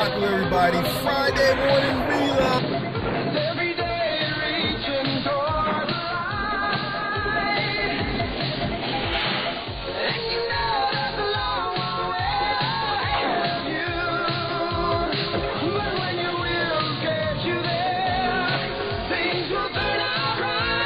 poppin', everybody? Friday morning relove. Every day reaching toward the light. And you know that's a long way ahead of you. But when your will gets you there, things will turn out right.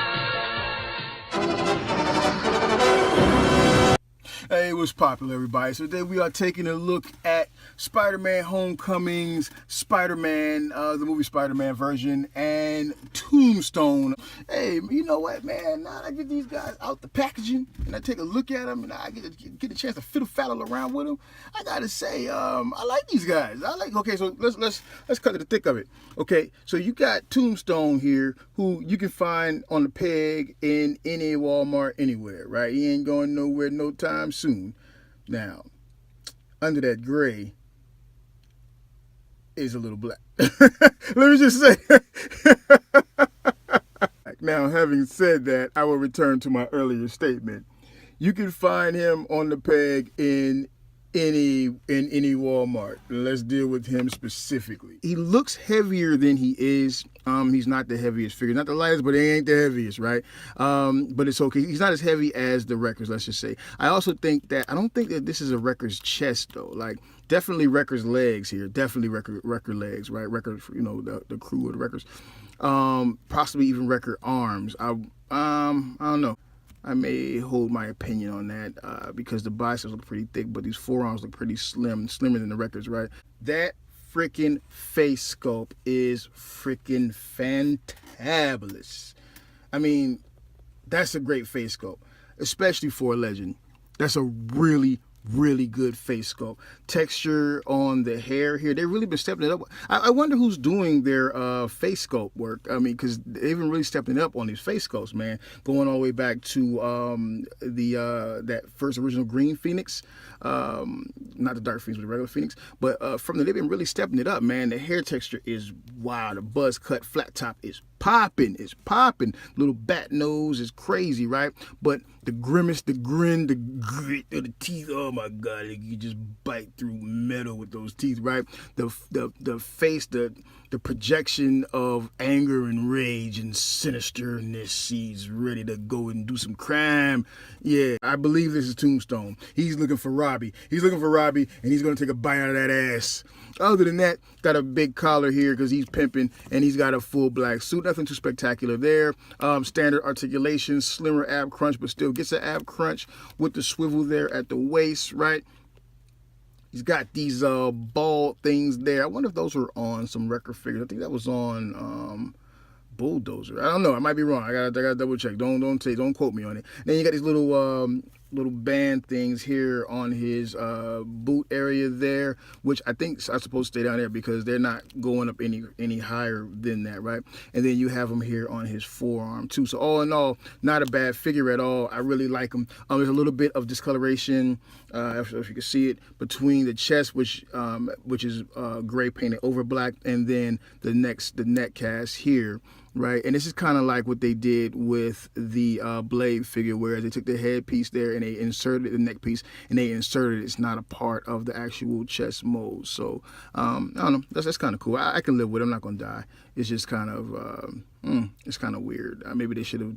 Hey, what's popular, everybody? So today we are taking a look at Spider-Man Homecoming's Spider-Man, the movie Spider-Man version, and Tombstone. Hey, you know what, man? Now I get these guys out the packaging and I take a look at them and I get a chance to fiddle-faddle around with them. I gotta say, I like these guys. Okay, so let's cut to the thick of it. Okay, so you got Tombstone here, who you can find on the peg in any Walmart anywhere, right? He ain't going nowhere no time soon. Now, under that gray is a little black. Let me just say. Now, having said that, I will return to my earlier statement. You can find him on the peg in any Walmart. Let's deal with him specifically. He looks heavier than he is. He's not the heaviest figure, not the lightest, but he ain't the heaviest, right? But it's okay. He's not as heavy as the Wrecker's, let's just say. I don't think that this is a Wrecker's chest though. Like definitely Wrecker's legs here, definitely Wrecker legs, right? Wrecker, you know, the crew of the Wreckers. Possibly even Wrecker arms. I don't know. I may hold my opinion on that because the biceps look pretty thick, but these forearms look pretty slimmer than the Wreckers, right? That freaking face sculpt is freaking fantabulous. I mean, that's a great face sculpt, especially for a legend. That's a really good face sculpt. Texture on the hair here, they've really been stepping it up. I wonder who's doing their face sculpt work. I mean, because they've been really stepping it up on these face sculpts, man. Going all the way back to that first original Green Phoenix, not the Dark Phoenix, but the regular Phoenix. But from there, they've been really stepping it up, man. The hair texture is wild. The buzz cut flat top is popping. It's popping. Little bat nose is crazy, right? But the grimace, the grin, the grit of the teeth, oh my God, you just bite through metal with those teeth, right? The face, the projection of anger and rage and sinisterness. He's ready to go and do some crime. Yeah, I believe this is Tombstone. He's looking for Robbie. He's looking for Robbie, and he's going to take a bite out of that ass. Other than that, got a big collar here because he's pimping, and he's got a full black suit. Nothing too spectacular there. Standard articulation, slimmer ab crunch, but still gets an ab crunch with the swivel there at the waist, right? He's got these bald things there. I wonder if those were on some Wrecker figures. I think that was on Bulldozer. I don't know. I might be wrong. I gotta double check. Don't quote me on it. Then you got these little band things here on his boot area there, which I think are supposed to stay down there because they're not going up any higher than that, right? And then you have them here on his forearm too. So all in all, not a bad figure at all. I really like him. There's a little bit of discoloration, if you can see it, between the chest, which is gray painted over black, and then the neck cast here. Right, and this is kind of like what they did with the Blade figure, where they took the headpiece there and they inserted the neck piece, and they inserted it's not a part of the actual chest mold. So I don't know, that's kind of cool. I can live with it. I'm not gonna die. It's just kind of it's kind of weird. Maybe they should have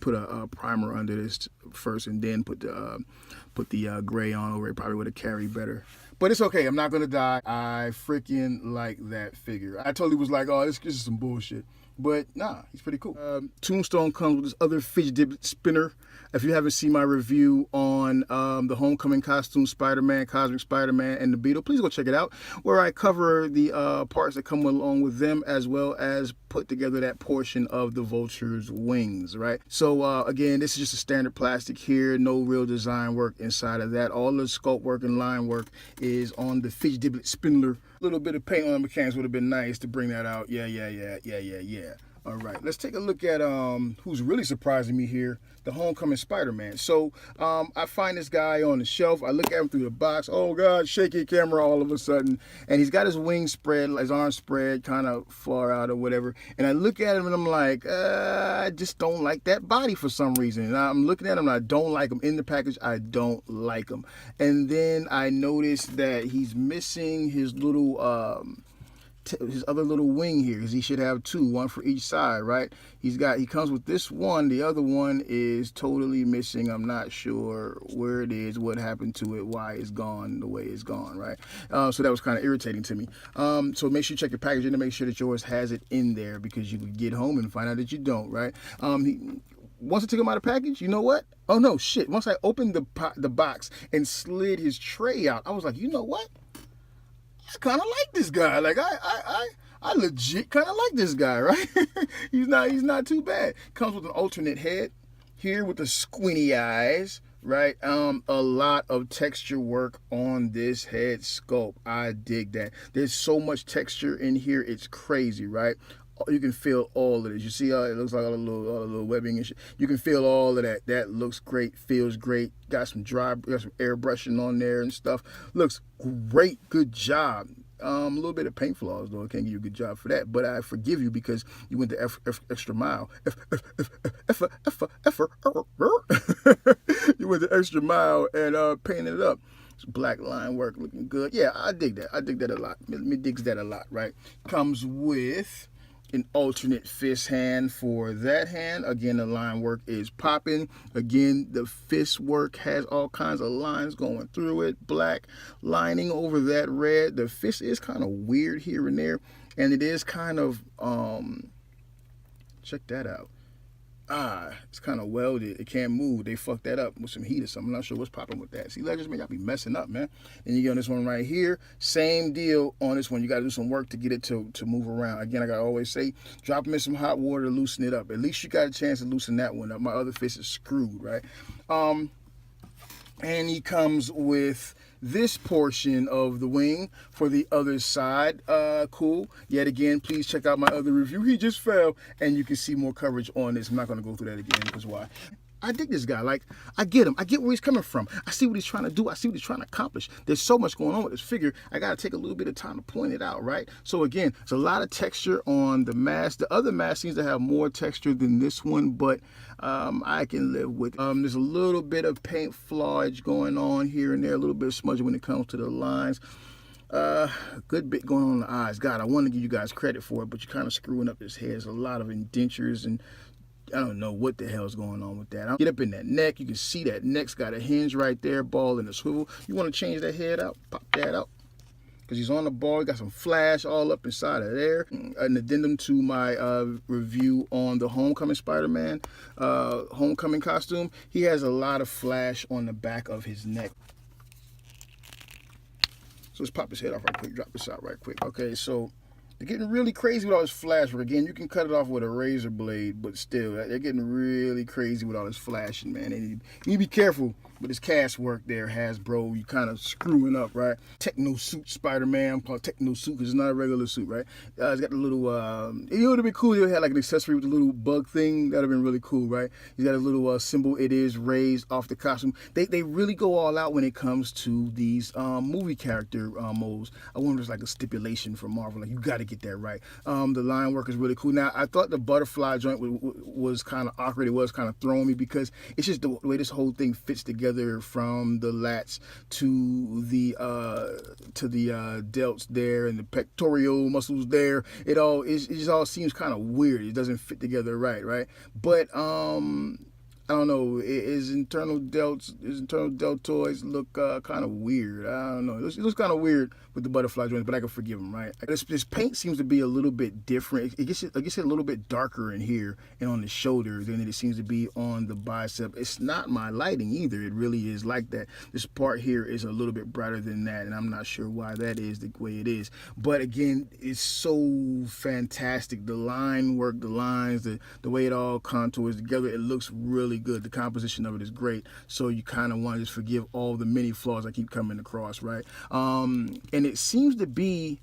put a primer under this first and then put the gray on over it. Probably would have carried better. But it's okay. I'm not going to die. I freaking like that figure. I totally was like, oh, this is some bullshit. But nah, he's pretty cool. Tombstone comes with this other fidget spinner. If you haven't seen my review on the Homecoming costume, Spider-Man, Cosmic Spider-Man, and the Beetle, please go check it out, where I cover the parts that come along with them, as well as put together that portion of the Vulture's wings, right? So again, this is just a standard plastic here, no real design work inside of that. All the sculpt work and line work is on the fidget spinner. A little bit of paint on the mechanics would have been nice to bring that out. Yeah. All right, let's take a look at who's really surprising me here, the Homecoming Spider-Man. So I find this guy on the shelf. I look at him through the box. Oh God, shaky camera all of a sudden, and he's got his wings spread, his arms spread, kind of far out or whatever. And I look at him and I'm like, I just don't like that body for some reason. And I'm looking at him and I don't like him in the package. I don't like him. And then I notice that he's missing his little his other little wing here, because he should have two, one for each side, right? He comes with this one. The other one is totally missing. I'm not sure where it is, what happened to it, why it's gone the way it's gone, right? So that was kind of irritating to me. So make sure you check your packaging to make sure that yours has it in there, because you could get home and find out that you don't, right? Once I took him out of the package, you know what? Oh no, shit. Once I opened the box and slid his tray out, I was like, you know what? I kind of like this guy. Like I legit kind of like this guy, right? he's not too bad. Comes with an alternate head here with the squinty eyes, right? A lot of texture work on this head sculpt. I dig that. There's so much texture in here. It's crazy, right? You can feel all of this. You see how it looks like all the little webbing and shit. You can feel all of that. That looks great, feels great. Got some airbrushing on there and stuff. Looks great. Good job. A little bit of paint flaws though. I can't give you a good job for that, but I forgive you because you went the extra mile. You went the extra mile and painted it up. Black line work looking good. Yeah, I dig that. I dig that a lot. Me digs that a lot, right? Comes with an alternate fist hand for that hand. Again, the line work is popping. Again, the fist work has all kinds of lines going through it. Black lining over that red. The fist is kind of weird here and there, and it is kind of check that out. It's kind of welded. It can't move. They fucked that up with some heat or something. I'm not sure what's popping with that. See, that just made y'all be messing up, man. And you get on this one right here. Same deal on this one. You got to do some work to get it to move around. Again, I got to always say, drop them in some hot water to loosen it up. At least you got a chance to loosen that one up. My other fist is screwed, right? And he comes with this portion of the wing for the other side. Cool. Yet again, please check out my other review. He just fell, and you can see more coverage on this. I'm not going to go through that again because why? I dig this guy. Like, I get him. I get where he's coming from. I see what he's trying to do. I see what he's trying to accomplish. There's so much going on with this figure. I got to take a little bit of time to point it out, right? So again, there's a lot of texture on the mask. The other mask seems to have more texture than this one, but I can live with it. There's a little bit of paint flawage going on here and there, a little bit of smudging when it comes to the lines. Good bit going on in the eyes. God, I want to give you guys credit for it, but you're kind of screwing up his head. There's a lot of indentures and I don't know what the hell's going on with that. Get up in that neck. You can see that neck's got a hinge right there, ball and a swivel. You want to change that head out, pop that out. Because he's on the ball, got some flash all up inside of there. An addendum to my review on the Homecoming Spider-Man Homecoming costume. He has a lot of flash on the back of his neck. So let's pop his head off right quick, drop this out right quick. Okay, so they're getting really crazy with all this flash work. Again, you can cut it off with a razor blade, but still, they're getting really crazy with all this flashing, man. And you need to be careful with this cast work there, Hasbro. You kind of screwing up, right? Techno suit Spider-Man. I'm called Techno suit because it's not a regular suit, right? It's got the little, it would have been cool if it had like an accessory with a little bug thing. That would have been really cool, right? He's got a little symbol, it is raised off the costume. They really go all out when it comes to these movie character molds. I wonder if there's like a stipulation for Marvel. Like, you got to get that right. The line work is really cool. Now, I thought the butterfly joint was kind of awkward. It was kind of throwing me because it's just the way this whole thing fits together from the lats to the delts there and the pectoral muscles there. It just all seems kind of weird. It doesn't fit together right? But I don't know. His internal deltoids look kind of weird. I don't know. It looks kind of weird with the butterfly joints, but I can forgive him, right? This paint seems to be a little bit different. It gets a little bit darker in here and on the shoulder than it seems to be on the bicep. It's not my lighting either. It really is like that. This part here is a little bit brighter than that, and I'm not sure why that is the way it is. But again, it's so fantastic. The line work, the lines, the way it all contours together, it looks really good. The composition of it is great. So you kind of want to just forgive all the many flaws I keep coming across, right? And it seems to be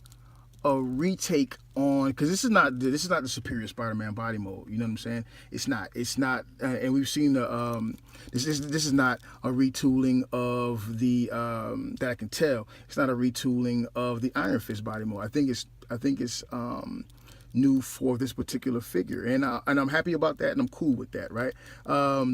a retake on, because this is not the superior Spider-Man body mode. You know what I'm saying? It's not, and we've seen the this is not a retooling of the that I can tell. It's not a retooling of the Iron Fist body mode. I think it's new for this particular figure, and I'm happy about that, and I'm cool with that, right?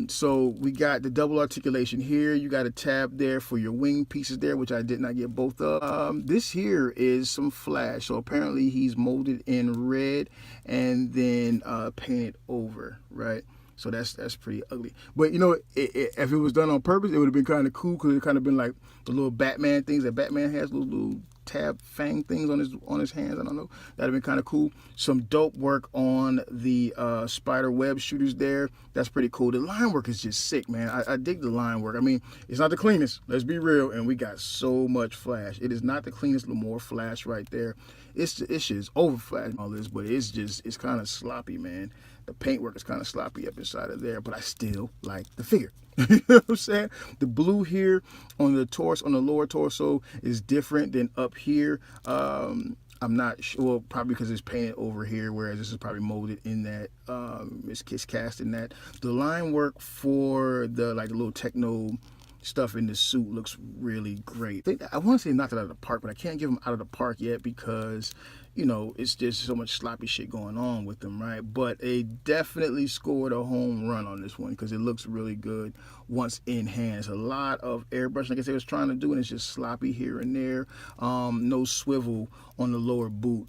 So we got the double articulation here. You got a tab there for your wing pieces there, which I did not get both of. This here is some Flash, so apparently he's molded in red and then painted over, right? So that's pretty ugly. But you know, if it was done on purpose, it would have been kind of cool, because it kind of been like the little Batman things that Batman has, little tab fang things on his hands. I don't know. That'd have been kind of cool. Some dope work on the spider web shooters there. That's pretty cool. The line work is just sick, man. I dig the line work. I mean, it's not the cleanest. Let's be real. And we got so much Flash. It is not the cleanest. More Flash right there. It's just over Flash and all this, but it's kind of sloppy, man. The paintwork is kind of sloppy up inside of there, but I still like the figure. You know what I'm saying? The blue here on the torso, on the lower torso, is different than up here. I'm not sure, well, probably because it's painted over here, whereas this is probably molded in that, it's cast in that. The line work for the little techno stuff in the suit looks really great. I want to say knocked it out of the park, but I can't give them out of the park yet because, you know, it's just so much sloppy shit going on with them, right? But they definitely scored a home run on this one because it looks really good once in hand. It's a lot of airbrushing, like I said, I was trying to do, and it's just sloppy here and there. No swivel on the lower boot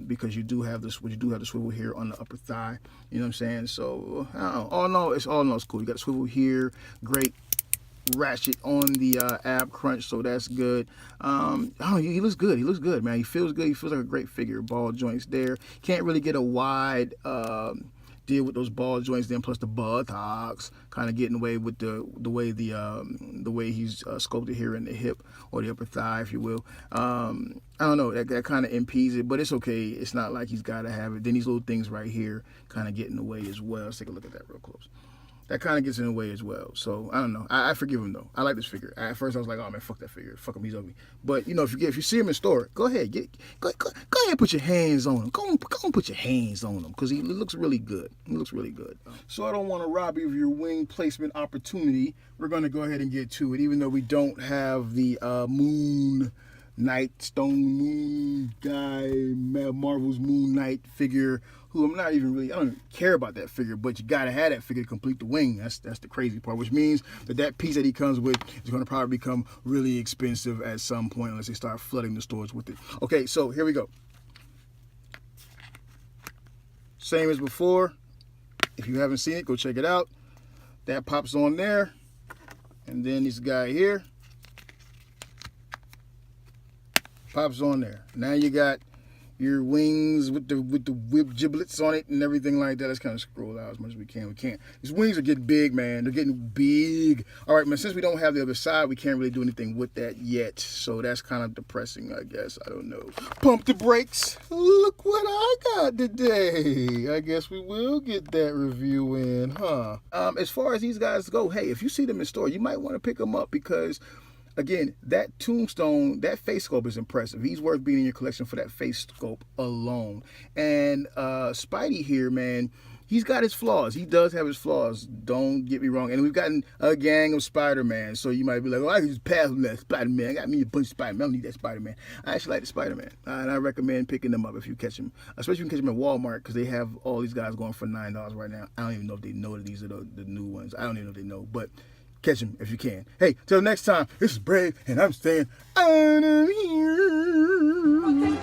because you do have the swivel here on the upper thigh. You know what I'm saying? So all in all, it's cool. You got a swivel here, great ratchet on the ab crunch, so that's good. He looks good, man. He feels good. He feels like a great figure. Ball joints there. Can't really get a wide deal with those ball joints then, plus the buttocks kind of getting away with the way he's sculpted here in the hip or the upper thigh, if you will. I don't know, that kind of impedes it, but it's okay. It's not like he's got to have it. Then these little things right here kind of get in the way as well. Let's take a look at that real close. That kind of gets in the way as well. So I don't know. I forgive him though. I like this figure. At first I was like, oh man, fuck that figure. Fuck him, he's ugly. But you know, if you see him in store, go ahead, go ahead and put your hands on him. Go and put your hands on him because he looks really good. He looks really good. So I don't want to rob you of your wing placement opportunity. We're gonna go ahead and get to it, even though we don't have the Moon Knight, Stone Moon guy, Marvel's Moon Knight figure, who I don't even care about that figure, but you gotta have that figure to complete the wing. That's the crazy part, which means that piece that he comes with is gonna probably become really expensive at some point unless they start flooding the stores with it. Okay, so here we go. Same as before. If you haven't seen it, go check it out. That pops on there, and then this guy here pops on there. Now you got your wings with the whip giblets on it and everything like that. Let's kind of scroll out as much as we can. We can't. These wings are getting big, man. They're getting big. All right, man, since we don't have the other side, we can't really do anything with that yet. So that's kind of depressing, I guess. I don't know. Pump the brakes. Look what I got today. I guess we will get that review in, huh? As far as these guys go, hey, if you see them in store, you might want to pick them up because, again, that Tombstone, that face sculpt is impressive. He's worth being in your collection for that face sculpt alone. And Spidey here, man, he's got his flaws. He does have his flaws. Don't get me wrong. And we've gotten a gang of Spider-Man. So you might be like, oh, I can just pass on that Spider-Man. I got me a bunch of Spider-Man. I don't need that Spider-Man. I actually like the Spider-Man. And I recommend picking them up if you catch them. Especially if you can catch them at Walmart because they have all these guys going for $9 right now. I don't even know if they know that these are the new ones. I don't even know if they know. But catch him if you can. Hey, till next time, this is Brave, and I'm staying out of here.